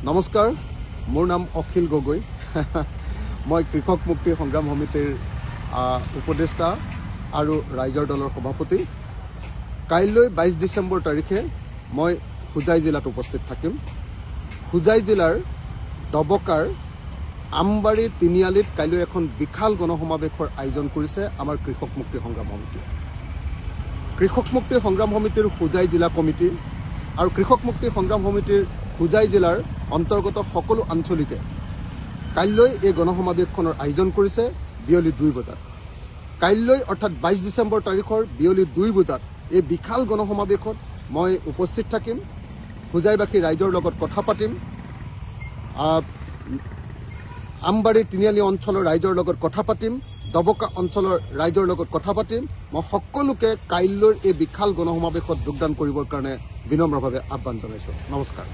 নমস্কাৰ, মোৰ নাম অখিল গগৈ। মই কৃষক মুক্তি সংগ্ৰাম সমিতিৰ উপদেষ্টা আৰু ৰাইজৰ দলৰ সভাপতি। কাইলৈ 22 ডিচেম্বৰ তাৰিখে মই হোজাই জিলাত উপস্থিত থাকিম। হোজাই জিলাৰ ডবকাৰ আমবাৰী তিনিআলিত কাইলৈ এখন বিশাল গণসমাৱেশৰ আয়োজন কৰিছে আমাৰ কৃষক মুক্তি সংগ্ৰাম সমিতিয়ে। কৃষক মুক্তি সংগ্ৰাম সমিতিৰ হোজাই জিলা কমিটি আৰু কৃষক মুক্তি সংগ্ৰাম সমিতিৰ হোজাই জিলাৰ অন্তৰ্গত সকলো আঞ্চলিকে কাইলৈ এই গণসমাৱেশখনৰ আয়োজন কৰিছে বিয়লি 2 বজাত। কাইলৈ অৰ্থাৎ 22 ডিচেম্বৰ তাৰিখৰ বিয়লি 2 বজাত এই বিশাল গণসমাৱেশত মই উপস্থিত থাকিম। হোজাইবাসী ৰাইজৰ লগত কথা পাতিম, আমবাৰী তিনিআলি অঞ্চলৰ ৰাইজৰ লগত কথা পাতিম, ডবকা অঞ্চলৰ ৰাইজৰ লগত কথা পাতিম। মই সকলোকে কাইলৈৰ এই বিশাল গণসমাৱেশত যোগদান কৰিবৰ কাৰণে বিনম্ৰভাৱে আহ্বান জনাইছোঁ। নমস্কাৰ।